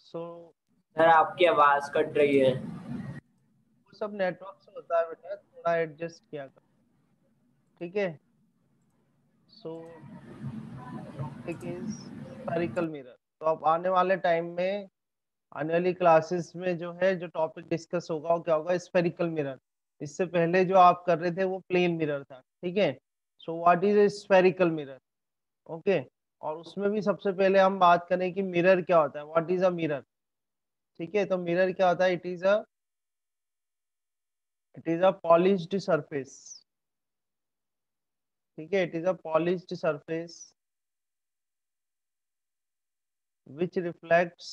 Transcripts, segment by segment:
So sir आपकी आवाज cut रही है। वो सब नेटवर्क से होता है बेटा, थोड़ा एडजस्ट किया कर। ठीक है। सो टॉपिक इज स्फेरिकल मिरर। तो अब आने वाले टाइम में, आने वाली क्लासेस में जो है, जो टॉपिक डिस्कस होगा वो क्या होगा? Spherical mirror. इससे पहले जो आप कर रहे थे वो प्लेन मिरर था। ठीक है। So what is a spherical mirror? Okay. और उसमें भी सबसे पहले हम बात करें कि मिरर क्या होता है, व्हाट इज अ मिरर। ठीक है। तो मिरर क्या होता है? It is a polished surface. ठीक है। It is a polished surface which reflects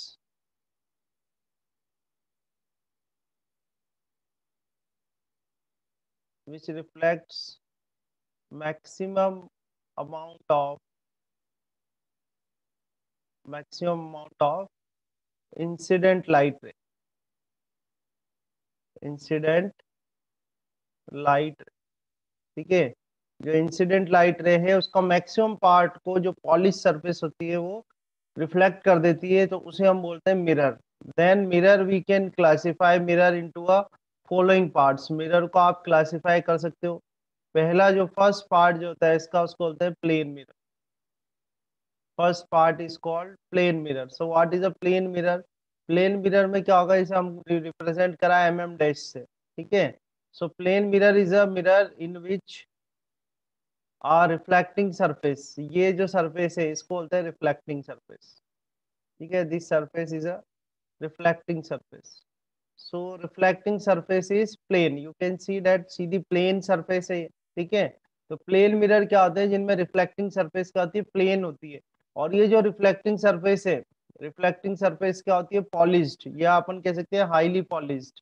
which reflects maximum amount of maximum amount of incident light ray, incident light. ठीक है। जो इंसिडेंट लाइट रे है उसका मैक्सिमम पार्ट को जो पॉलिश सरफेस होती है वो रिफ्लेक्ट कर देती है, तो उसे हम बोलते हैं mirror. Then mirror we can classify mirror into a following parts. Mirror को आप क्लासिफाई कर सकते हो। पहला जो फर्स्ट पार्ट जो होता है इसका, उसको बोलते हैं plane mirror. First part is called plane mirror. So what is a plane mirror? Plane mirror में क्या होगा, इसे हम रिप्रेजेंट करा mm डैश से। ठीक है। So plane mirror is a mirror in which a reflecting surface, ये जो सरफेस है इसको बोलते हैं रिफ्लेक्टिंग सरफेस। ठीक है। This surface is a reflecting surface. So reflecting surface is plane, you can see that सीधी प्लेन सरफेस है। ठीक है। तो प्लेन मिरर क्या होते हैं? जिनमें रिफ्लेक्टिंग सरफेस क्या होती है? प्लेन होती है। और ये जो रिफ्लेक्टिंग सरफेस है, रिफ्लेक्टिंग सरफेस क्या होती है? पॉलिश्ड, या अपन कह सकते हैं हाईली पॉलिश्ड।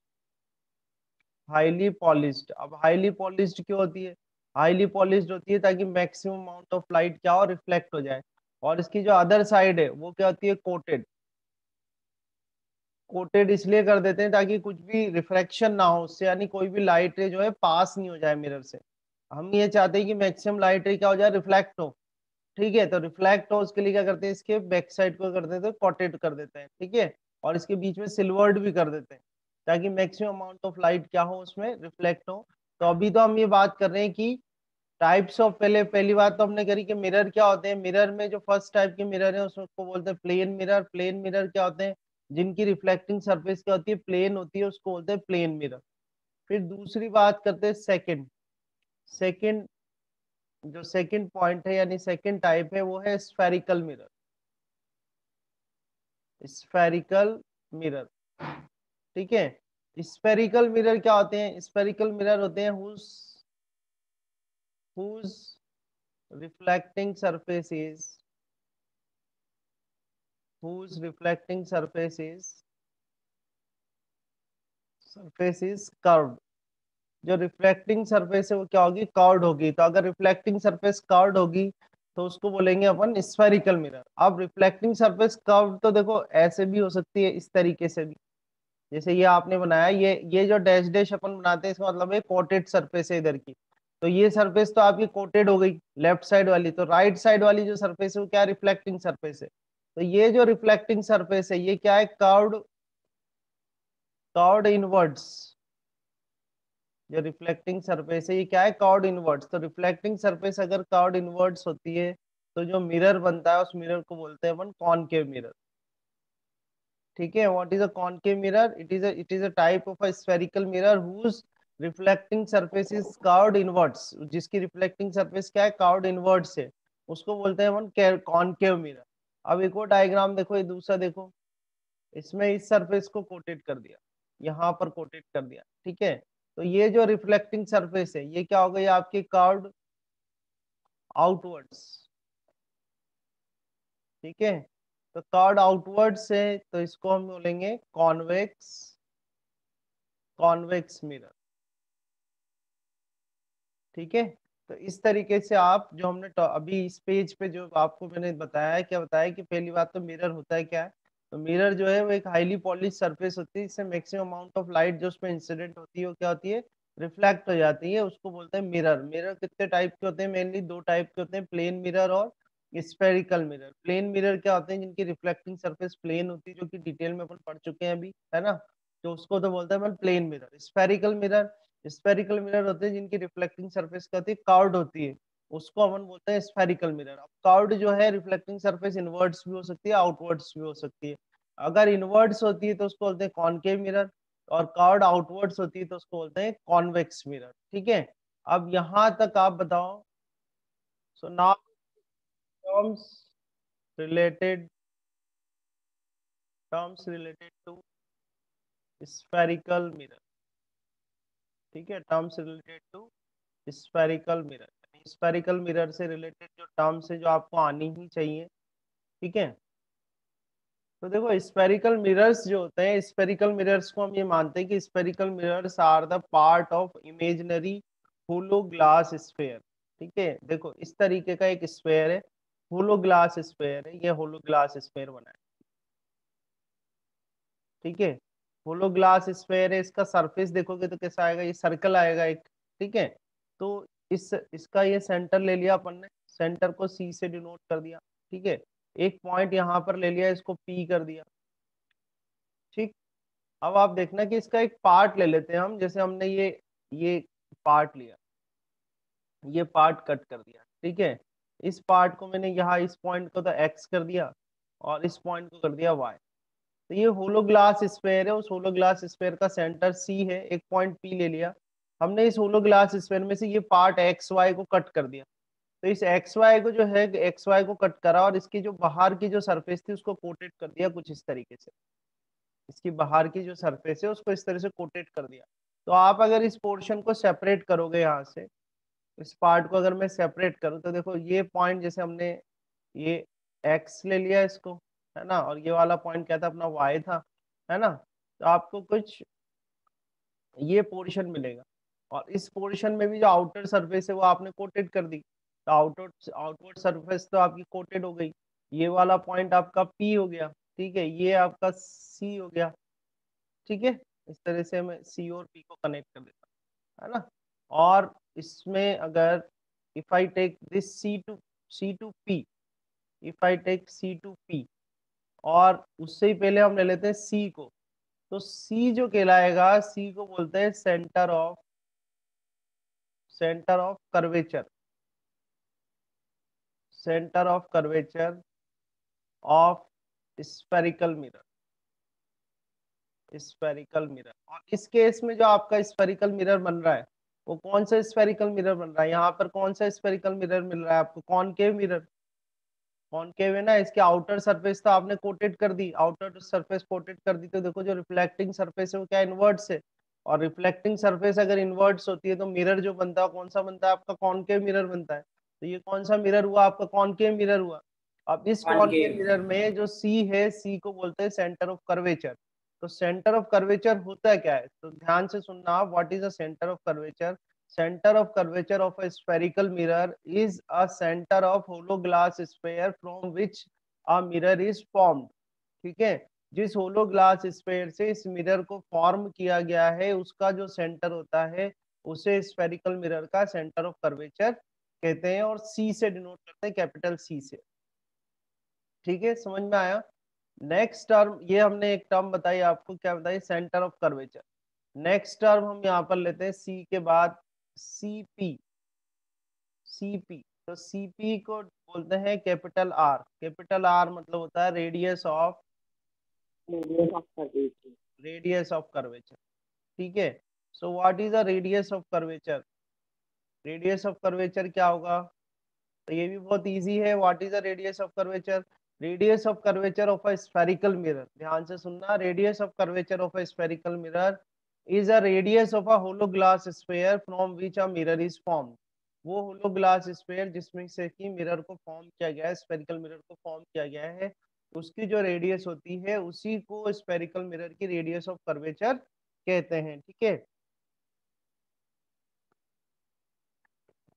Highly polished. अब हाईली पॉलिश्ड क्यों होती है? हाईली पॉलिश्ड होती है ताकि मैक्सिमम अमाउंट ऑफ लाइट क्या हो? रिफ्लेक्ट हो जाए। और इसकी जो अदर साइड है वो क्या होती है? कोटेड। कोटेड इसलिए कर देते हैं ताकि कुछ भी रिफ्लेक्शन ना हो उससे, यानी कोई भी लाइट रे जो है पास नहीं हो जाए मिरर से। हम ये चाहते हैं कि मैक्सिमम लाइट रे क्या हो जाए? रिफ्लेक्ट हो। ठीक है। तो रिफ्लेक्ट हो उसके लिए क्या करते हैं? इसके बैक साइड को कर देते हैं, कोटेड कर देते हैं। ठीक है। और इसके बीच में सिल्वर्ड भी कर देते हैं ताकि मैक्सिमम अमाउंट ऑफ लाइट क्या हो? उसमें रिफ्लेक्ट हो। तो अभी तो हम ये बात कर रहे हैं कि टाइप्स ऑफ, पहले पहली बात तो हमने करी कि मिरर क्या होते हैं। मिरर में जो फर्स्ट टाइप के मिरर है उसको बोलते हैं प्लेन मिरर। प्लेन मिरर क्या होते हैं? जिनकी रिफ्लेक्टिंग सरफेस क्या होती है? प्लेन होती है, उसको बोलते हैं प्लेन मिरर। फिर दूसरी बात करते हैं सेकंड। सेकंड, जो सेकंड पॉइंट है यानी सेकंड टाइप है वो है स्फेरिकल मिरर। Spherical mirror. ठीक है। स्फेरिकल मिरर क्या होते हैं? स्फेरिकल मिरर होते हैं whose reflecting surface is whose reflecting surface is curved। जो रिफ्लेक्टिंग सरफेस है वो क्या होगी? कर्व्ड होगी। तो अगर रिफ्लेक्टिंग सरफेस कर्व्ड होगी तो उसको बोलेंगे अपन स्फेरिकल मिरर। अब रिफ्लेक्टिंग सरफेस कर्व्ड तो देखो ऐसे भी हो सकती है, इस तरीके से भी। जैसे ये आपने बनाया, ये जो डैश डैश अपन बनाते हैं इसका मतलब है कोटेड सरफेस है इधर की। तो ये सरफेस तो आपकी कोटेड हो गई लेफ्ट साइड वाली। तो राइट साइड वाली जो सरफेस है वो क्या? रिफ्लेक्टिंग सरफेस है। तो ये जो रिफ्लेक्टिंग सरफेस है ये क्या है? Curved, curved inwards. जो रिफ्लेक्टिंग सरफेस है ये क्या है? Curved inwards. तो रिफ्लेक्टिंग सरफेस अगर कर्व्ड इनवर्ड्स होती है तो जो मिरर बनता है उस मिरर को बोलते हैं अपन कॉनकेव मिरर। ठीक है। What is a concave mirror? It is a type of a spherical mirror whose reflecting surface is curved inwards. जिसकी रिफ्लेक्टिंग सरफेस क्या है? कर्व्ड इनवर्ड्स है, उसको बोलते हैं अपन कॉनकेव मिरर। अब एक और डायग्राम देखो, ये दूसरा देखो। इसमें इस सरफेस को कोटेड कर दिया, यहाँ पर कोटेड कर दिया। ठीक है। तो ये जो रिफ्लेक्टिंग सरफेस है ये क्या हो गई? आपकी कर्व्ड आउटवर्ड्स। ठीक है। तो कर्व्ड आउटवर्ड्स है तो इसको हम बोलेंगे कॉन्वेक्स, कॉन्वेक्स मिरर। ठीक है। तो इस तरीके से आप जो हमने अभी इस पेज पे जो आपको मैंने बताया है, क्या बताया कि पहली बात तो मिरर होता है क्या है? तो मिरर जो है वो एक हाईली पॉलिश सरफेस होती है, इससे मैक्सिमम अमाउंट ऑफ लाइट जो उसमें इंसिडेंट होती है वो क्या होती है? रिफ्लेक्ट हो जाती है, उसको बोलते हैं मिरर। मिरर कितने टाइप के होते हैं? मेनली दो टाइप के होते हैं, प्लेन मिरर और स्फेरिकल मिरर, प्लेन मिरर क्या होते हैं, जिनकी रिफ्लेक्टिंग सरफेस प्लेन होती है, जो कि डिटेल में अपन पढ़ चुके हैं अभी, है ना। तो उसको तो बोलते हैं अपन plane mirror. Spherical mirror, spherical mirror होते हैं जिनकी रिफ्लेक्टिंग सरफेस क्या होती है, कर्व्ड होती है, उसको अपन बोलते हैं स्फेरिकल मिरर। अब कर्व्ड जो है रिफ्लेक्टिंग सरफेस इनवर्ड्स भी हो सकती है, आउटवर्ड्स भी हो सकती है। अगर इनवर्ड्स होती है तो उसको बोलते हैं कॉनकेव मिरर, और कर्व्ड आउटवर्ड्स होती है तो उसको बोलते हैं कॉन्वेक्स मिरर। ठीक है, अब यहां तक आप बताओ। So now terms related, terms related to spherical mirror. ठीक है, terms related to spherical mirror, spherical mirror से रिलेटेड जो टर्म्स है जो आपको आनी ही चाहिए। ठीक है, तो देखो स्फेरिकल मिरर्स जो होते हैं, स्फेरिकल मिरर्स को हम ये मानते हैं कि spherical mirrors are the part of imaginary hollow glass sphere. ठीक है, देखो इस तरीके का एक स्फेयर है, होलो ग्लास स्फेयर है, ये होलो ग्लास स्फेयर बना है। ठीक है, होलो ग्लास स्फेयर है, इसका सरफेस देखोगे तो कैसा आएगा, ये सर्कल आएगा एक। ठीक है, तो इसका ये सेंटर ले लिया अपन ने, सेंटर को सी से डिनोट कर दिया। ठीक है, एक पॉइंट यहाँ पर ले लिया, इसको पी कर दिया। ठीक, अब आप देखना कि इसका एक पार्ट ले लेते हैं हम, जैसे हमने ये पार्ट लिया, ये पार्ट कट कर दिया। ठीक है, इस पार्ट को मैंने यहाँ इस पॉइंट को तो एक्स कर दिया, और इस पॉइंट को कर दिया वाई। तो ये होलो ग्लास स्फेयर है, उस होलो ग्लास स्फेयर का सेंटर सी है, एक पॉइंट पी ले लिया हमने। इस होलो ग्लास स्फेयर में से ये पार्ट एक्स वाई को कट कर दिया। तो इस एक्स वाई को जो है, एक्स वाई को कट करा, और इसकी जो बाहर की जो सरफेस थी उसको कोटेड कर दिया कुछ इस तरीके से। इसकी बाहर की जो सरफेस है उसको इस तरह से कोटेड कर दिया। तो आप अगर इस पोर्शन को सेपरेट करोगे यहाँ से, इस पार्ट को अगर मैं सेपरेट करूँ, तो देखो ये पॉइंट जैसे हमने ये एक्स ले लिया इसको, है ना, और ये वाला पॉइंट क्या था अपना वाई था, है ना। तो आपको कुछ ये पोर्शन मिलेगा, और इस पोर्शन में भी जो आउटर सरफेस है वो आपने कोटेड कर दी। तो आउटर आउटवर्ड सरफेस तो आपकी कोटेड हो गई। ये वाला पॉइंट आपका पी हो गया। ठीक है, ये आपका सी हो गया। ठीक है, इस तरह से मैं सी और पी को कनेक्ट कर देता हूँ, है ना। और इसमें अगर if I take this C to P, if I take C to P, और उससे ही पहले हम ले लेते हैं सी को। तो सी जो कहलाएगा, सी को बोलते हैं centre of curvature, centre of curvature of spherical mirror, spherical mirror. और इस केस में जो आपका स्फेरिकल मिरर बन रहा है, वो कौन सा स्फेरिकल मिरर बन रहा है, यहाँ पर कौन सा स्फेरिकल मिरर मिल रहा है आपको, कॉनकेव मिरर। कॉनकेव है ना, इसके आउटर सरफेस तो आपने कोटेड कर दी, आउटर सरफेस कोटेड कर दी, तो देखो जो रिफ्लेक्टिंग सरफेस है वो क्या इनवर्ट्स है। और रिफ्लेक्टिंग सरफेस अगर इनवर्ट्स होती है तो मिरर जो बनता है कौन सा बनता है आपका, कॉनकेव मिरर बनता है। तो ये कौन सा मिरर हुआ आपका, कॉनकेव मिरर हुआ। अब इस कॉनकेव कॉनकेव। मिरर में जो सी है, सी को बोलते हैं सेंटर ऑफ कर्वेचर। तो सेंटर ऑफ कर्वेचर होता है क्या है, तो ध्यान से सुनना, what is the centre of curvature. Center of curvature of a spherical mirror is a center of hollow glass sphere from which a mirror is formed। ठीक है, जिस होलो ग्लास स्फेयर से इस मिरर को फॉर्म किया गया है, उसका जो सेंटर होता है उसे स्फेरिकल मिरर का सेंटर ऑफ कर्वेचर कहते हैं, और सी से डिनोट करते हैं, कैपिटल सी से। ठीक है, समझ में आया। नेक्स्ट टर्म, ये हमने एक टर्म बताई आपको, क्या बताई, centre of curvature. Next term हम यहाँ पर लेते हैं सी के बाद सीपी, सीपी। तो सीपी को बोलते हैं कैपिटल आर, कैपिटल आर मतलब होता है radius of curvature. Radius of curvature. ठीक है, so what is the radius of curvature, radius of curvature क्या होगा, तो ये भी बहुत इजी है। What is the radius of curvature, radius of curvature of a spherical mirror, ध्यान से सुनना, radius of curvature of a spherical mirror is a radius of a hollow glass sphere from which a mirror is formed. वो hollow glass sphere जिसमें से कि mirror को form किया गया है, स्फेरिकल मिरर को फॉर्म किया गया है, उसकी जो रेडियस होती है उसी को स्फेरिकल मिरर की रेडियस ऑफ कर्वेचर कहते हैं। ठीक है,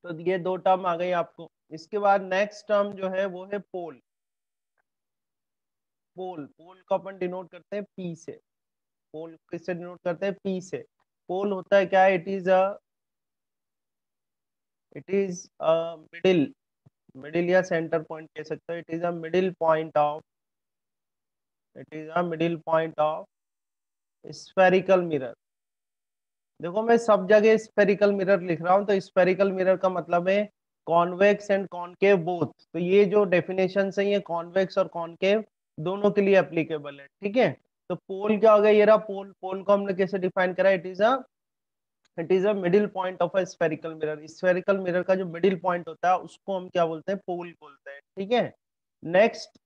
तो ये दो टर्म आ गई आपको। इसके बाद नेक्स्ट टर्म जो है वो है पोल। पोल, पोल को अपन डिनोट करते हैं पी से। पोल किससे डिनोट करते हैं, पी से। पोल होता है क्या, it is a middle, middle या सेंटर पॉइंट कह सकते हो। It is a middle point of, it is a middle point of spherical mirror. देखो मैं सब जगह स्फेरिकल मिरर लिख रहा हूँ, तो स्फेरिकल मिरर का मतलब है कॉन्वेक्स एंड कॉनकेव बोथ। तो ये जो डेफिनेशन है ये कॉन्वेक्स और कॉनकेव दोनों के लिए एप्लीकेबल है, ठीक है। तो पोल क्या हो गया, ये रहा पोल। पोल को हमने कैसे डिफाइन करा, it is a middle point of a spherical mirror. Spherical mirror का जो मिडिल पॉइंट होता है उसको हम क्या बोलते हैं, पोल बोलते हैं, ठीक है। नेक्स्ट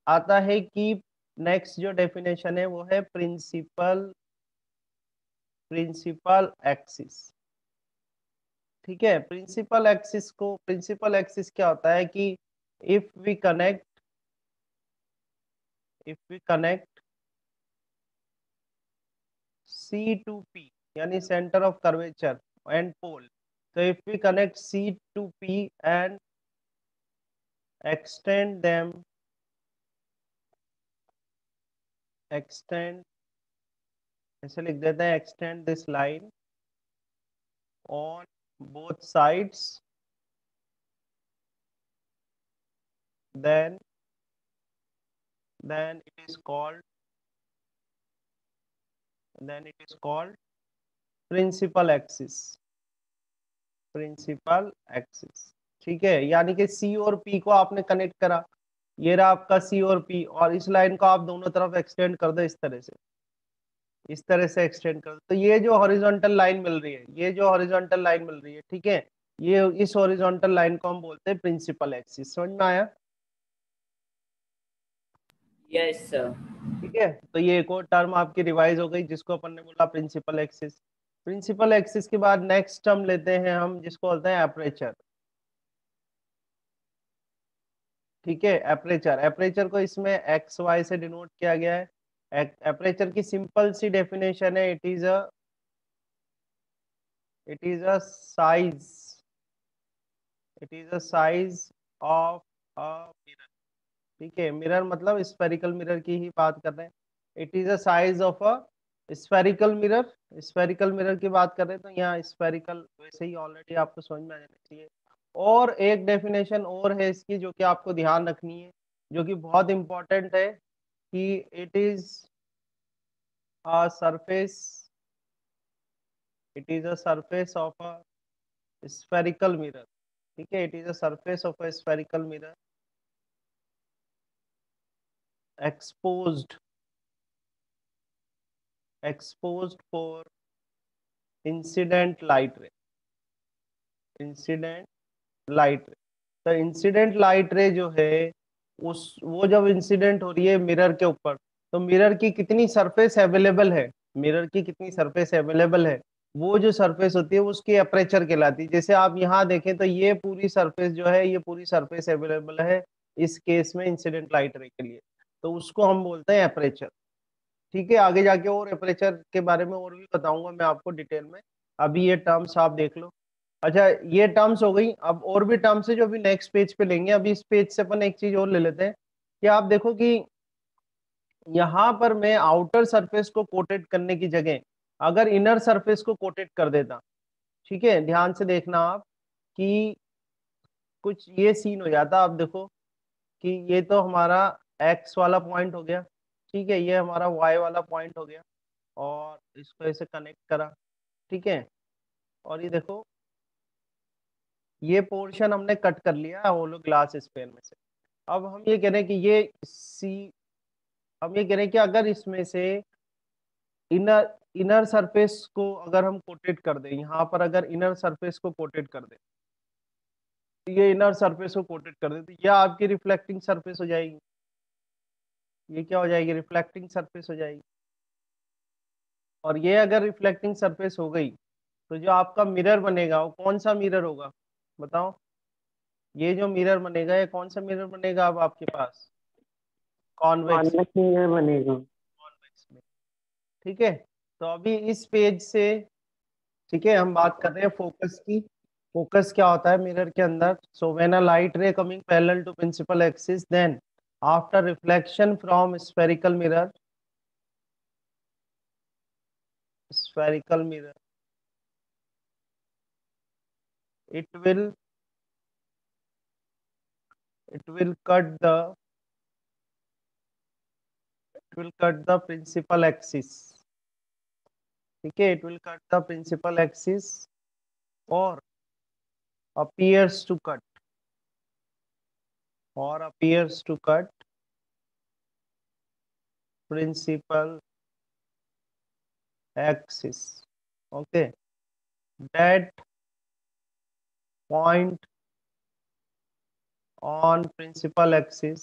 आता है कि नेक्स्ट जो डेफिनेशन है वो है प्रिंसिपल, प्रिंसिपल एक्सिस, ठीक है। प्रिंसिपल एक्सिस को, प्रिंसिपल एक्सिस क्या होता है कि if we connect, if we connect C to P यानी centre of curvature and pole, तो if we connect C to P and extend them, extend, ऐसे लिख देते हैं, extend this line on both sides, then it is called, then it is called principal axis, principal axis, ठीक है। यानी कि सी और पी को आपने कनेक्ट करा, ये रहा आपका सी और पी, और इस लाइन को आप दोनों तरफ एक्सटेंड कर दो, इस तरह से, इस तरह से एक्सटेंड कर दो, तो ये जो हॉरिजॉन्टल लाइन मिल रही है, ये जो हॉरिजॉन्टल लाइन मिल रही है, ठीक है, ये इस हॉरिजॉन्टल लाइन को हम बोलते हैं प्रिंसिपल एक्सिस। समझ में आया? Yes sir. ठीक है, तो ये एक और टर्म आपकी रिवाइज हो गई जिसको अपन ने बोला प्रिंसिपल एक्सिस। प्रिंसिपल एक्सिस के बाद नेक्स्ट टर्म लेते हैं हम जिसको बोलते हैं एपरेचर, ठीक है। एपरेचर, एपरेचर को इसमें एक्स वाई से डिनोट किया गया है। एपरेचर की सिंपल सी डेफिनेशन है, it is a size, it is a size of a mirror, ठीक है। मिरर मतलब स्फेरिकल मिरर की ही बात कर रहे हैं। It is a size of a spherical mirror, spherical mirror की बात कर रहे हैं, तो यहाँ स्फेरिकल वैसे ही ऑलरेडी आपको समझ में आ जाना चाहिए। और एक डेफिनेशन और है इसकी जो कि आपको ध्यान रखनी है, जो कि बहुत इंपॉर्टेंट है, कि it is a surface, it is a surface of a spherical mirror, ठीक है। It is a surface of a spherical mirror exposed, exposed for incident light ray, incident light रे। तो इंसिडेंट लाइट रे जो है उस, वो जब इंसिडेंट हो रही है मिरर के ऊपर, तो मिरर की कितनी सरफेस अवेलेबल है, मिरर की कितनी सरफेस अवेलेबल है, वो जो सरफेस होती है उसकी अपर्चर कहलाती है। जैसे आप यहाँ देखें तो ये पूरी सरफेस जो है, ये पूरी सरफेस अवेलेबल है इस केस में इंसिडेंट लाइट रे के लिए, तो उसको हम बोलते हैं अपर्चर, ठीक है। आगे जाके और अपर्चर के बारे में और भी बताऊंगा मैं आपको डिटेल में, अभी ये टर्म्स आप देख लो। अच्छा, ये टर्म्स हो गई, अब और भी टर्म्स है जो अभी नेक्स्ट पेज पे लेंगे। अभी इस पेज से अपन एक चीज और ले लेते हैं, कि आप देखो कि यहाँ पर मैं आउटर सरफेस को कोटेड करने की जगह अगर इनर सरफेस को कोटेड कर देता, ठीक है, ध्यान से देखना आप, कि कुछ ये सीन हो जाता। आप देखो कि ये तो हमारा एक्स वाला पॉइंट हो गया, ठीक है, ये हमारा वाई वाला पॉइंट हो गया, और इसको ऐसे कनेक्ट करा, ठीक है। और ये देखो ये पोर्शन हमने कट कर लिया होलो ग्लास स्फीयर में से। अब हम ये कह रहे हैं कि ये सी, हम ये कह रहे हैं कि अगर इसमें से इनर, इनर सरफेस को अगर हम कोटेड कर दें, यहाँ पर अगर इनर सरफेस को कोटेड कर दें, तो ये इनर सरफेस को कोटेड कर दें, तो यह आपकी रिफ्लेक्टिंग सरफेस हो जाएगी। ये क्या हो जाएगी, रिफ्लेक्टिंग सरफेस हो जाएगी। और ये अगर रिफ्लेक्टिंग सरफेस हो गई, तो जो आपका मिरर बनेगा वो कौन सा मिरर होगा, बताओ। ये जो मिरर बनेगा ये कौन सा मिरर बनेगा अब आपके पास, कॉन्वेक्स, कॉन्वेक्स मिरर बनेगा। कॉन्वेक्स में, ठीक है। तो अभी इस पेज से, ठीक है, हम बात कर रहे हैं फोकस की। फोकस क्या होता है मिरर के अंदर, so when a light ray coming parallel to principal axis, then after reflection from spherical mirror, spherical mirror, it will it will cut the principal axis. ठीक है, it will cut the principal axis or appears to cut principal axis. Okay, that point on principal axis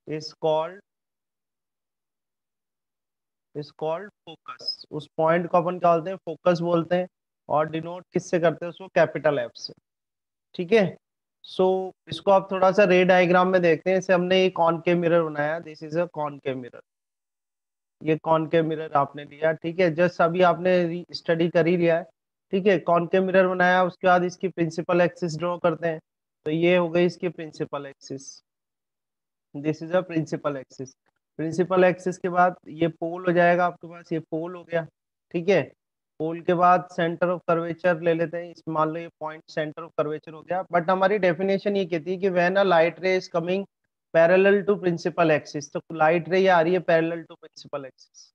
is called focus. उस point को अपन क्या बोलते हैं? Focus बोलते हैं. और डिनोट किससे करते हैं उसको? कैपिटल एफ से. ठीक है. सो इसको आप थोड़ा सा रे डायग्राम में देखते हैं. जैसे हमने एक कॉनकेव मिरर बनाया, this is a concave mirror. ये कॉनकेव मिरर आपने लिया, ठीक है, जस्ट अभी आपने स्टडी कर ही लिया है. ठीक है, कॉनकेव मिरर बनाया, उसके बाद इसकी प्रिंसिपल एक्सिस ड्रॉ करते हैं. तो ये हो गई इसकी principal axis. This is a principal axis के बाद ये पोल हो जाएगा आपके पास. ये पोल हो गया. ठीक है. पोल के बाद सेंटर ऑफ कर्वेचर ले लेते हैं. इसमें मान लो ये पॉइंट सेंटर ऑफ कर्वेचर हो गया. बट हमारी डेफिनेशन ये कहती है कि when a light ray is coming parallel to principal axis, तो लाइट रे ये आ रही है पैरेलल टू प्रिंसिपल एक्सिस.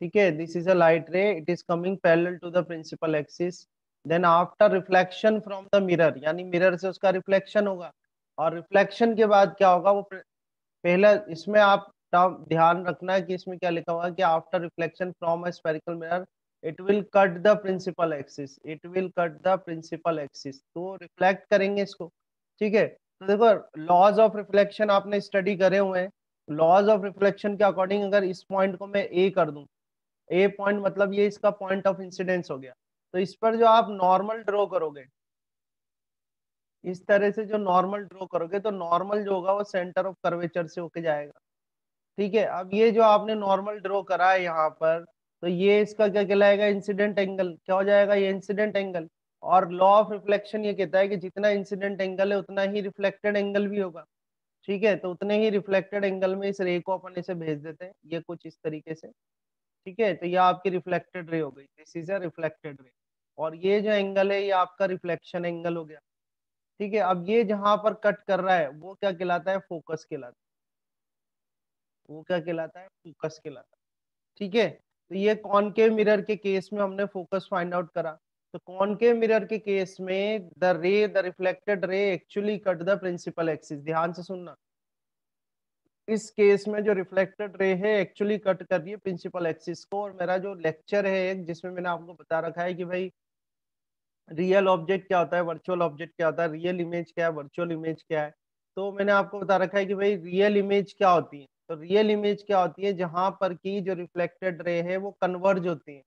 ठीक है, this is a light ray, it is coming parallel to the principal axis. Then after reflection from the mirror, यानी mirror से उसका reflection होगा. और रिफ्लेक्शन के बाद क्या होगा? वो पहला इसमें आप ध्यान रखना है कि इसमें क्या लिखा हुआ है कि after reflection from a spherical mirror it will cut the principal axis. तो रिफ्लेक्ट करेंगे इसको. ठीक है. तो देखो, लॉज ऑफ रिफ्लेक्शन आपने स्टडी करे हुए हैं. लॉज ऑफ रिफ्लेक्शन के अकॉर्डिंग अगर इस पॉइंट को मैं ए कर दूं, ए पॉइंट मतलब ये इसका पॉइंट ऑफ इंसिडेंस हो गया. तो इस पर जो आप नॉर्मल ड्रॉ करोगे, इस तरह से जो नॉर्मल ड्रॉ करोगे, तो नॉर्मल जो होगा वो सेंटर ऑफ कर्वेचर से होके जाएगा. ठीक है. अब ये जो आपने नॉर्मल ड्रॉ करा है यहाँ पर, तो ये इसका क्या कहलाएगा? Incident angle. क्या हो जाएगा? ये इंसिडेंट एंगल. और लॉ ऑफ रिफ्लेक्शन ये कहता है कि जितना इंसिडेंट एंगल है उतना ही रिफ्लेक्टेड एंगल भी होगा. ठीक है. तो उतने ही रिफ्लेक्टेड एंगल में इस रे को अपन इसे भेज देते हैं, ये कुछ इस तरीके से. ठीक है. तो ये आपकी रिफ्लेक्टेड रे हो गई. This is a reflected ray. और ये जो एंगल है ये आपका रिफ्लेक्शन एंगल हो गया. ठीक है. अब ये जहां पर कट कर रहा है वो क्या कहलाता है? फोकस कहलाता है. वो क्या कहलाता है? फोकस कहलाता है. ठीक है. तो ये कॉनकेव मिरर के केस में हमने फोकस फाइंड आउट करा. तो कॉनकेव मिरर के केस में the reflected ray actually cut the principal axis. ध्यान से सुनना. इस केस में जो रिफ्लेक्टेड रे है एक्चुअली कट कर रही है प्रिंसिपल एक्सिस को. और मेरा जो लेक्चर है एक, जिसमें मैंने आपको बता रखा है कि भाई रियल ऑब्जेक्ट क्या होता है, वर्चुअल ऑब्जेक्ट क्या होता है, रियल इमेज क्या है, वर्चुअल इमेज क्या है. तो मैंने आपको बता रखा है कि भाई रियल इमेज क्या होती है. तो रियल इमेज क्या होती है? जहां पर की जो रिफ्लेक्टेड रे है वो कन्वर्ज होती है.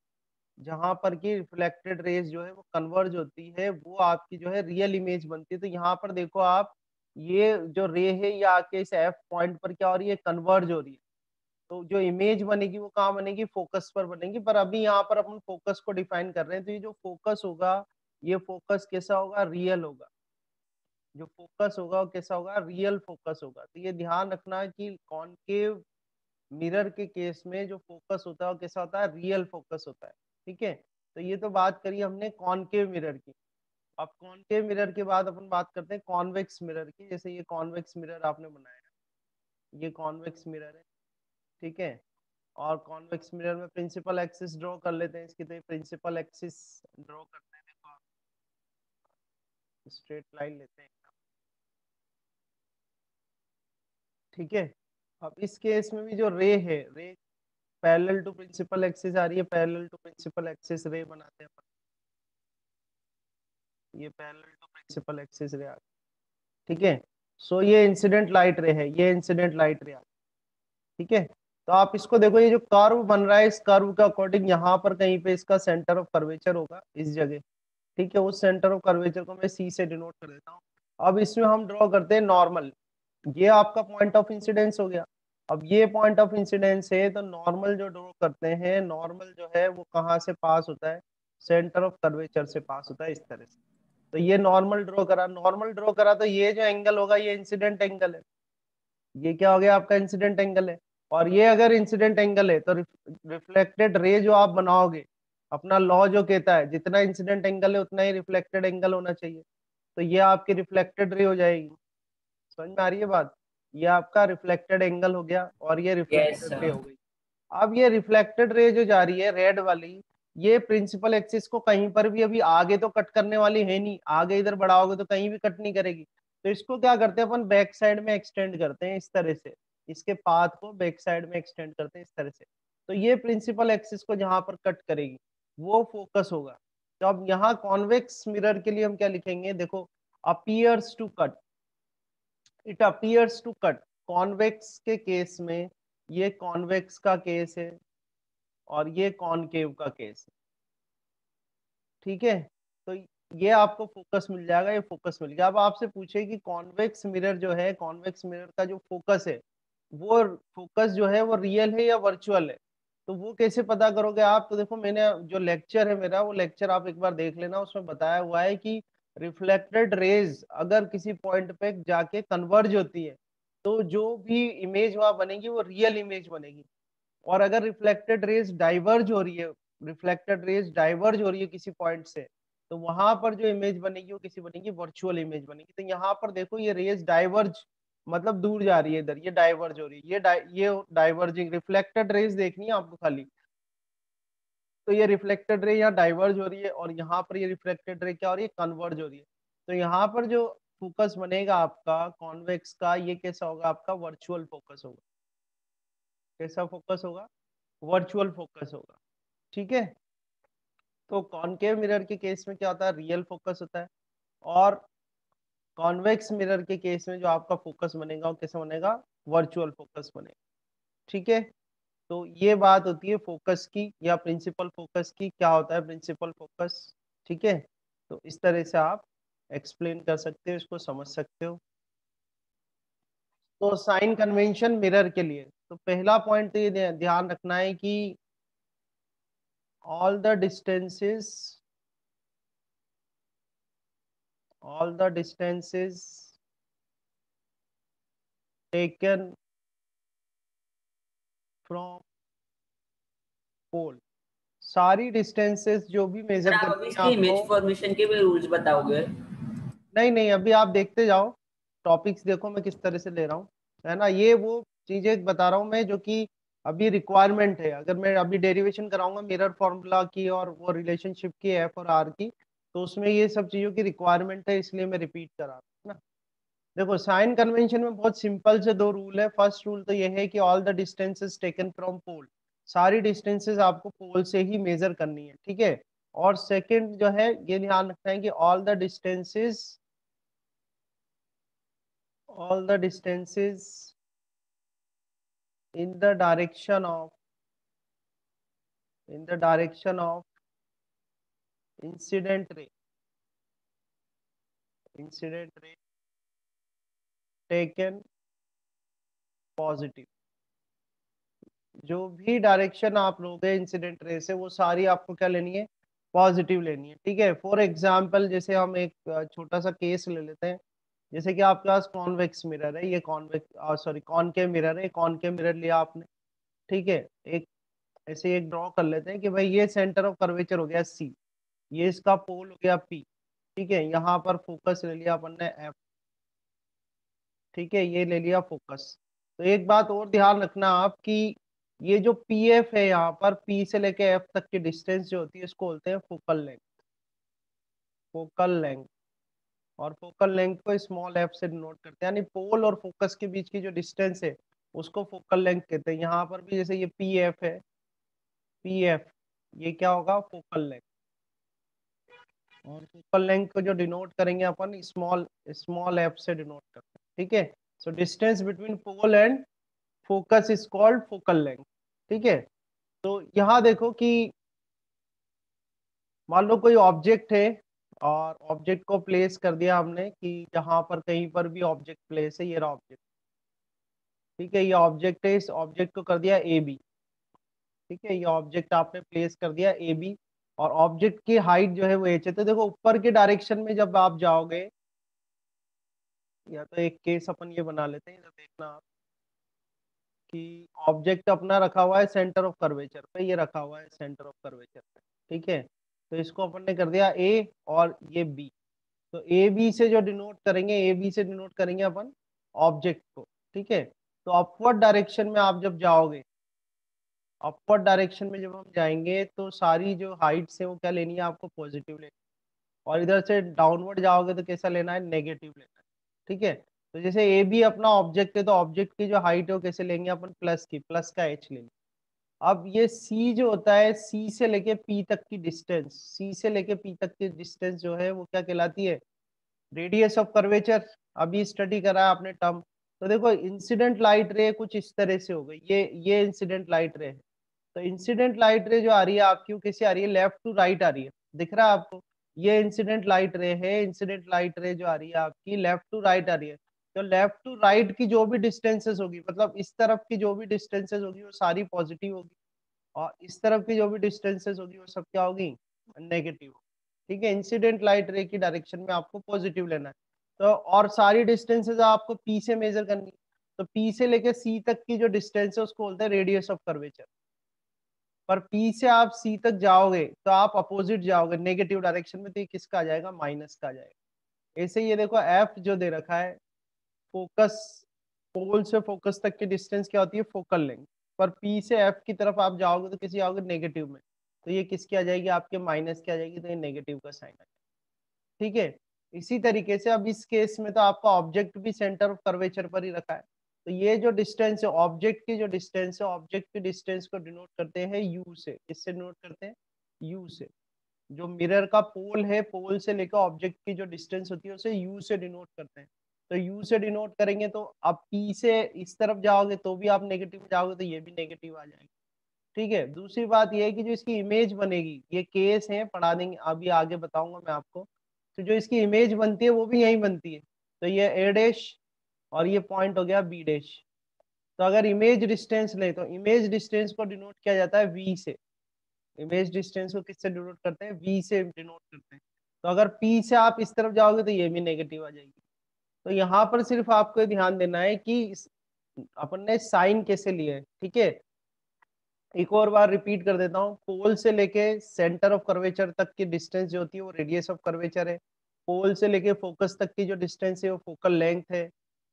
जहां पर की रिफ्लेक्टेड रेज जो है वो कन्वर्ज होती है, वो आपकी जो है रियल इमेज बनती है. तो यहाँ पर देखो आप, ये जो रे है ये आके इस एफ पॉइंट पर क्या हो रही है? कन्वर्ज हो रही है. तो जो इमेज बनेगी वो कहाँ बनेगी? फोकस पर बनेगी. पर अभी यहाँ पर अपन फोकस को डिफाइन कर रहे हैं. तो ये जो फोकस होगा, ये फोकस कैसा होगा? रियल होगा. जो फोकस होगा वो कैसा होगा? रियल फोकस होगा. तो ये ध्यान रखना कि कॉनकेव मिरर के केस में जो फोकस होता है वो कैसा होता है? रियल फोकस होता है. ठीक है. तो ये तो बात करी हमने कॉनकेव मिरर की. अब कॉनकेव मिरर के बाद अपन बात करते हैं कॉन्वेक्स मिरर की. जैसे ये कॉन्वेक्स मिरर आपने बनाया, ये कॉन्वेक्स मिरर है. ठीक है. और कॉन्वेक्स मिरर में प्रिंसिपल एक्सिस ड्रॉ कर लेते हैं इसकी. तो प्रिंसिपल एक्सिस ड्रॉ करते हैं. देखो स्ट्रेट लाइन लेते हैं. ठीक है. अब इस केस में भी जो रे है, ray parallel to principal axis आ रही है. पैरेलल टू प्रिंसिपल एक्सिस रे बनाते हैं अपन. ये पैरेलल टू प्रिंसिपल एक्सिस रे आ रही है. ठीक है. सो ये इंसिडेंट लाइट रे है, ये इंसिडेंट लाइट रे आ रही है. ठीक है. तो आप इसको देखो, ये जो कर्व बन रहा है, इस कर्व के अकॉर्डिंग यहाँ पर कहीं पे इसका सेंटर ऑफ कर्वेचर होगा इस जगह. ठीक है. उस सेंटर ऑफ कर्वेचर को मैं सी से डिनोट कर देता हूँ. अब इसमें हम ड्रॉ करते हैं नॉर्मल. ये आपका पॉइंट ऑफ इंसिडेंस हो गया. अब ये पॉइंट ऑफ इंसिडेंस है, तो नॉर्मल जो ड्रॉ करते हैं, नॉर्मल जो है वो कहाँ से पास होता है? सेंटर ऑफ कर्वेचर से पास होता है, इस तरह से. तो ये नॉर्मल ड्रॉ करा तो ये जो एंगल होगा ये इंसिडेंट एंगल है. ये क्या हो गया? आपका इंसिडेंट एंगल है. और ये अगर इंसिडेंट एंगल है तो रिफ्लेक्टेड रे जो आप बनाओगे, अपना लॉ जो कहता है जितना इंसिडेंट एंगल है उतना ही रिफ्लेक्टेड एंगल होना चाहिए। तो ये आपकी रिफ्लेक्टेड रे हो जाएगी। समझ में आ रही है बात? ये आपका रिफ्लेक्टेड एंगल हो गया और ये यस रिफ्लेक्टेड रे सर। हो गई। अब ये रिफ्लेक्टेड रे जो जा रही है रेड वाली, ये प्रिंसिपल एक्सिस को कहीं पर भी अभी आगे तो कट करने वाली है नहीं, आगे इधर बढ़ाओगे तो कहीं भी कट नहीं करेगी। तो इसको क्या करते हैं अपन, बैक साइड में एक्सटेंड करते हैं इस तरह से, इसके पाथ को बैक साइड में एक्सटेंड करते हैं इस तरह से। तो ये प्रिंसिपल एक्सिस को जहां पर कट करेगी वो फोकस होगा। तो अब यहाँ कॉन्वेक्स मिरर के लिए हम क्या लिखेंगे, देखो, appears to cut, it appears to cut. Convex के केस में ये कॉन्वेक्स का केस है और ये कॉनकेव का केस है। ठीक है, तो ये आपको फोकस मिल जाएगा, ये फोकस मिल गया। अब आपसे पूछे कि कॉन्वेक्स मिरर जो है, कॉन्वेक्स मिरर का जो फोकस है, वो फोकस जो है वो रियल है या वर्चुअल है, तो वो कैसे पता करोगे आप? तो देखो, मैंने जो लेक्चर है मेरा, वो लेक्चर आप एक बार देख लेना, उसमें बताया हुआ है कि रिफ्लेक्टेड रेज अगर किसी पॉइंट पे जाके कन्वर्ज होती है तो जो भी इमेज वहां बनेगी वो रियल इमेज बनेगी। और अगर रिफ्लेक्टेड रेज डाइवर्ज हो रही है, रिफ्लेक्टेड रेज डाइवर्ज हो रही है किसी पॉइंट से, तो वहां पर जो इमेज बनेगी वो किसी बनेगी वर्चुअल इमेज बनेगी। तो यहाँ पर देखो ये रेज डाइवर्ज, मतलब दूर जा रही है इधर, ये डाइवर्ज हो रही है, ये डाइवर्जिंग रिफ्लेक्टेड रेज देखनी है आपको खाली। तो ये रिफ्लेक्टेड रे यहाँ डाइवर्ज हो रही है और यहाँ पर ये रिफ्लेक्टेड रे क्या हो रही है, कन्वर्ज हो रही है। तो यहाँ पर जो फोकस बनेगा आपका कॉन्वेक्स का, ये कैसा होगा, आपका वर्चुअल फोकस होगा। कैसा फोकस होगा? वर्चुअल फोकस होगा। ठीक है, तो कॉनकेव मिरर के केस में क्या होता है, रियल फोकस होता है। और कॉन्वेक्स मिरर के केस में जो आपका फोकस बनेगा वो कैसा बनेगा, वर्चुअल फोकस बनेगा। ठीक है, तो ये बात होती है फोकस की या प्रिंसिपल फोकस की, क्या होता है प्रिंसिपल फोकस। ठीक है, तो इस तरह से आप एक्सप्लेन कर सकते हो, इसको समझ सकते हो। तो साइन कन्वेंशन मिरर के लिए तो पहला पॉइंट तो ये ध्यान रखना है कि all the distances, all the distances taken from pole, सारी डिस्टेंसेस जो भी सर मेजर आप अभी करनी है इसकी आपको। इमेज फॉर्मेशन के भी रूल्स बताओगे? नहीं नहीं, अभी आप देखते जाओ, टॉपिक्स देखो मैं किस तरह से ले रहा हूँ, है ना। ये वो चीजें बता रहा हूँ मैं जो कि अभी रिक्वायरमेंट है। अगर मैं अभी डेरिवेशन कराऊंगा मिरर फॉर्मूला की और वो रिलेशनशिप की एफ और आर की, तो उसमें ये सब चीजों की रिक्वायरमेंट है, इसलिए मैं रिपीट करा रहा हूँ ना। देखो, साइन कन्वेंशन में बहुत सिंपल से दो रूल है। फर्स्ट रूल तो ये है कि all the distances taken from pole, सारी डिस्टेंसेस आपको पोल से ही मेजर करनी है। ठीक है, और सेकंड जो है ये ध्यान रखना है कि all the distances in the direction of incident रे, टेकन पॉजिटिव। जो भी डायरेक्शन आप लोगे इंसिडेंट रे से, वो सारी आपको क्या लेनी है, पॉजिटिव लेनी है। ठीक है, फॉर एग्जाम्पल जैसे हम एक छोटा सा केस ले लेते हैं। जैसे कि आपके पास कॉन्वेक्स मिरर है, ये कॉन्वेक्स सॉरी कॉनकेव मिरर है, कॉनकेव मिरर लिया आपने। ठीक है, एक ऐसे एक ड्रॉ कर लेते हैं कि भाई ये सेंटर ऑफ कर्वेचर हो गया सी, ये इसका पोल हो गया पी। ठीक है, यहाँ पर फोकस ले लिया अपन ने एफ। ठीक है, ये ले लिया फोकस। तो एक बात और ध्यान रखना आप कि ये जो पी एफ है, यहाँ पर पी से लेके एफ तक की डिस्टेंस जो होती है इसको बोलते हैं फोकल लेंथ। फोकल लेंथ, और फोकल लेंथ को स्मॉल एफ से डिनोट करते हैं, यानी पोल और फोकस के बीच की जो डिस्टेंस है उसको फोकल लेंथ कहते हैं। यहाँ पर भी जैसे ये पी एफ है, पी एफ, ये क्या होगा, फोकल लेंथ। और फोकल लेंथ को जो डिनोट करेंगे अपन स्मॉल स्मॉल एफ से डिनोट करते हैं। ठीक है, so distance between pole and focus is called focal length. ठीक है, तो यहाँ देखो कि मान लो कोई ऑब्जेक्ट है और ऑब्जेक्ट को प्लेस कर दिया हमने कि जहां पर कहीं पर भी ऑब्जेक्ट प्लेस है, ये रहा ऑब्जेक्ट। ठीक है, ये ऑब्जेक्ट है, इस ऑब्जेक्ट को कर दिया ए बी। ठीक है, ये ऑब्जेक्ट आपने प्लेस कर दिया ए बी, और ऑब्जेक्ट की हाइट जो है वो एच है। तो देखो ऊपर के डायरेक्शन में जब आप जाओगे, या तो एक केस अपन ये बना लेते हैं, तो देखना आप कि ऑब्जेक्ट अपना रखा हुआ है सेंटर ऑफ कर्वेचर पे, ये रखा हुआ है सेंटर ऑफ कर्वेचर पे, ठीक है। तो इसको अपन ने कर दिया ए और ये बी। तो ए बी से जो डिनोट करेंगे, ए बी से डिनोट करेंगे अपन ऑब्जेक्ट को, ठीक है। तो अपवर्ड डायरेक्शन में आप जब जाओगे, अपवर्ड डायरेक्शन में जब हम जाएंगे तो सारी जो हाइट्स है वो क्या लेनी है आपको, पॉजिटिव लेनी है। और इधर से डाउनवर्ड जाओगे तो कैसा लेना है, नेगेटिव लेना है, ठीक है। तो जैसे ए बी अपना ऑब्जेक्ट है तो ऑब्जेक्ट की जो हाइट है वो कैसे लेंगे अपन, प्लस की, प्लस का एच लेंगे। अब ये सी जो होता है, सी से लेके पी तक की डिस्टेंस, सी से लेके पी तक की डिस्टेंस जो है वो क्या कहलाती है, रेडियस ऑफ कर्वेचर। अभी स्टडी करा है आपने टर्म। तो देखो इंसिडेंट लाइट रे कुछ इस तरह से हो गई, ये इंसिडेंट लाइट रे है। तो इंसिडेंट लाइट रे जो आ रही है आपकी वो कैसे आ रही है, लेफ्ट टू राइट आ रही है, दिख रहा है आपको। ये इंसिडेंट लाइट रे है, इंसिडेंट लाइट रे जो आ रही है आपकी लेफ्ट टू राइट आ रही है। तो लेफ्ट टू राइट की जो भी डिस्टेंसेस होगी, मतलब इस तरफ की जो भी डिस्टेंसेस होगी वो सारी पॉजिटिव होगी, और इस तरफ की जो भी डिस्टेंसेस होगी वो सब क्या होगी, नेगेटिव। ठीक है, इंसिडेंट लाइट रे की डायरेक्शन में आपको पॉजिटिव लेना है। तो और सारी डिस्टेंसेस आपको पी से मेजर करनी है। तो पी से लेके सी तक की जो डिस्टेंस है उसको बोलते हैं रेडियस ऑफ कर्वेचर। पर पी से आप सी तक जाओगे तो आप अपोजिट जाओगे नेगेटिव डायरेक्शन में, तो ये किसका आ जाएगा, माइनस का आ जाएगा। ऐसे ये देखो एफ जो दे रखा है, फोकस, पोल से फोकस तक की डिस्टेंस क्या होती है, फोकल लेंथ। पर पी से एफ की तरफ आप जाओगे तो किसी आओगे नेगेटिव में, तो ये किसकी आ जाएगी, आपके माइनस की आ जाएगी, तो ये नेगेटिव का साइन आ जाएगा, ठीक है। इसी तरीके से अब इस केस में तो आपका ऑब्जेक्ट भी सेंटर ऑफ कर्वेचर पर ही रखा है। तो ये जो डिस्टेंस है ऑब्जेक्ट की, जो डिस्टेंस है ऑब्जेक्ट की डिस्टेंस को डिनोट करते हैं यू से। किससे डिनोट करते हैं, यू से। जो मिरर का पोल है, पोल से लेकर ऑब्जेक्ट की जो डिस्टेंस होती है उसे यू से डिनोट करते हैं। तो यू से डिनोट करेंगे तो आप पी से इस तरफ जाओगे तो भी आप नेगेटिव में जाओगे तो ये भी नेगेटिव आ जाएगा, ठीक है। दूसरी बात ये है कि जो इसकी इमेज बनेगी, ये केस है पढ़ा देंगे अभी आगे बताऊंगा मैं आपको। तो जो इसकी इमेज बनती है वो भी यही बनती है। तो ये ए डैश और ये पॉइंट हो गया बी डैश। तो अगर इमेज डिस्टेंस ले तो इमेज डिस्टेंस को डिनोट किया जाता है वी से। इमेज डिस्टेंस को किससे डिनोट करते हैं, वी से डिनोट करते हैं। तो अगर पी से आप इस तरफ जाओगे तो ये भी नेगेटिव आ जाएगी। तो यहाँ पर सिर्फ आपको ध्यान देना है कि अपन ने साइन कैसे लिए है, ठीक है। एक और बार रिपीट कर देता हूँ, पोल से लेके सेंटर ऑफ कर्वेचर तक की डिस्टेंस जो होती है वो रेडियस ऑफ कर्वेचर है। पोल से लेके फोकस तक की जो डिस्टेंस है वो फोकल लेंथ है।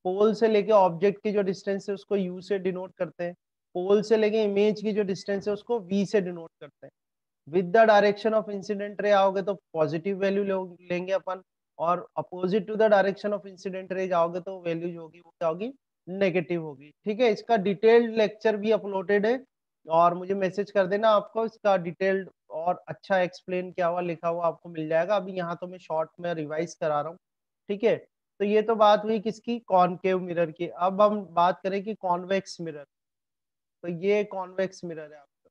पोल से लेके ऑब्जेक्ट की जो डिस्टेंस है उसको यू से डिनोट करते हैं। पोल से लेके इमेज की जो डिस्टेंस है उसको वी से डिनोट करते हैं। With the direction of incident ray आओगे तो पॉजिटिव वैल्यू लेंगे अपन, और opposite to the direction of incident ray जाओगे तो वैल्यू जो होगी वो क्या होगी, नेगेटिव होगी, ठीक है। इसका डिटेल्ड लेक्चर भी अपलोडेड है, और मुझे मैसेज कर देना, आपको इसका डिटेल्ड और अच्छा एक्सप्लेन किया हुआ लिखा हुआ आपको मिल जाएगा। अभी यहाँ तो मैं शॉर्ट में रिवाइज करा रहा हूँ, ठीक है। तो ये तो बात हुई किसकी, कॉनकेव मिरर की। अब हम बात करें कि कॉन्वेक्स मिरर। तो ये कॉन्वेक्स मिरर है आपका,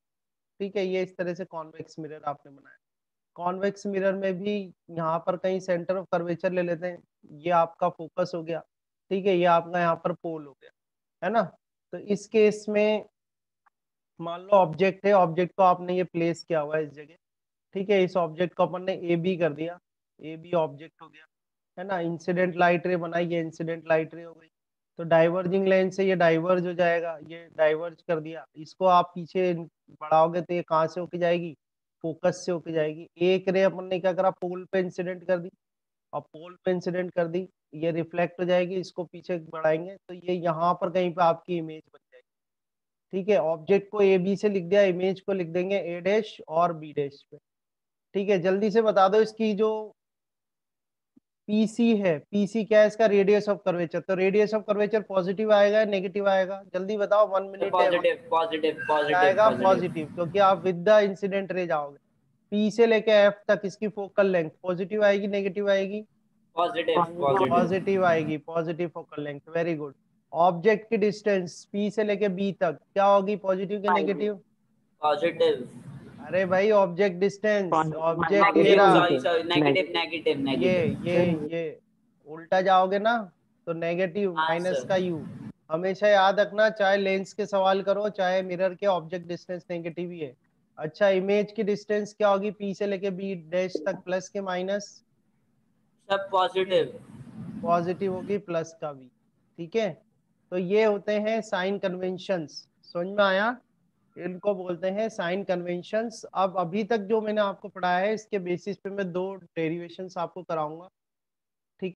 ठीक है। ये इस तरह से कॉन्वेक्स मिरर आपने बनाया। कॉन्वेक्स मिरर में भी यहाँ पर कहीं सेंटर ऑफ कर्वेचर ले लेते हैं। ये आपका फोकस हो गया, ठीक है। ये आपका यहाँ पर पोल हो गया, है ना। तो इस केस में मान लो ऑब्जेक्ट है, ऑब्जेक्ट को आपने ये प्लेस किया हुआ है इस जगह, ठीक है। इस ऑब्जेक्ट को अपन ने ए बी कर दिया, ए बी ऑब्जेक्ट हो गया, है ना। इंसिडेंट लाइट रे बनाई, ये इंसिडेंट लाइट रे हो गई। तो डाइवर्जिंग लेंस से ये डाइवर्ज हो जाएगा, ये डाइवर्ज कर दिया। इसको आप पीछे बढ़ाओगे तो ये कहाँ से होके जाएगी, फोकस से होके जाएगी। एक रे अपन ने क्या करा, पोल पे इंसिडेंट कर दी, और पोल पे इंसिडेंट कर दी, ये रिफ्लेक्ट हो जाएगी। इसको पीछे बढ़ाएंगे तो ये यहाँ पर कहीं पे आपकी इमेज बन जाएगी, ठीक है। ऑब्जेक्ट को ए बी से लिख दिया, इमेज को लिख देंगे ए डैश और बी डैश पे, ठीक है। जल्दी से बता दो इसकी जो पीसी है, पीसी क्या है इसका, रेडियस ऑफ कर्वेचर। तो रेडियस ऑफ कर्वेचर पॉजिटिव आएगा नेगेटिव आएगा, जल्दी बताओ, 1 मिनट है। पॉजिटिव पॉजिटिव क्या पॉजिटिव आएगा, पॉजिटिव पॉजिटिव, क्योंकि आप विद द इंसिडेंट रे जाओगे। पी से लेके एफ तक इसकी फोकल लेंथ पॉजिटिव आएगी नेगेटिव आएगी, पॉजिटिव पॉजिटिव पॉजिटिव आएगी, positive focal length, very good. Object की डिस्टेंस पी से लेके बी तक क्या होगी, पॉजिटिव की नेगेटिव, पॉजिटिव अरे भाई ऑब्जेक्ट डिस्टेंस, ऑब्जेक्ट ये नेगेटिव, रहा, सॉरी सॉरी, नेगेटिव नेगेटिव ये नेगेटिव। ये उल्टा जाओगे ना तो नेगेटिव, हाँ माइनस सर। का यू। हमेशा याद रखना, चाहे लेंस के सवाल करो चाहे मिरर के, ऑब्जेक्ट डिस्टेंस नेगेटिव ही है। अच्छा, इमेज की डिस्टेंस क्या होगी, पी से लेके बी डैश तक, प्लस के माइनस, सब ठीक है, पॉजिटिव। पॉजिटिव होगी प्लस का भी, ठीक है। तो ये होते हैं साइन कन्वेंशंस। समझ में आया? इनको बोलते हैं साइन कन्वेंशंस। अब अभी तक जो मैंने आपको पढ़ाया है इसके बेसिस पे मैं दो डेरिवेशंस आपको कराऊंगा।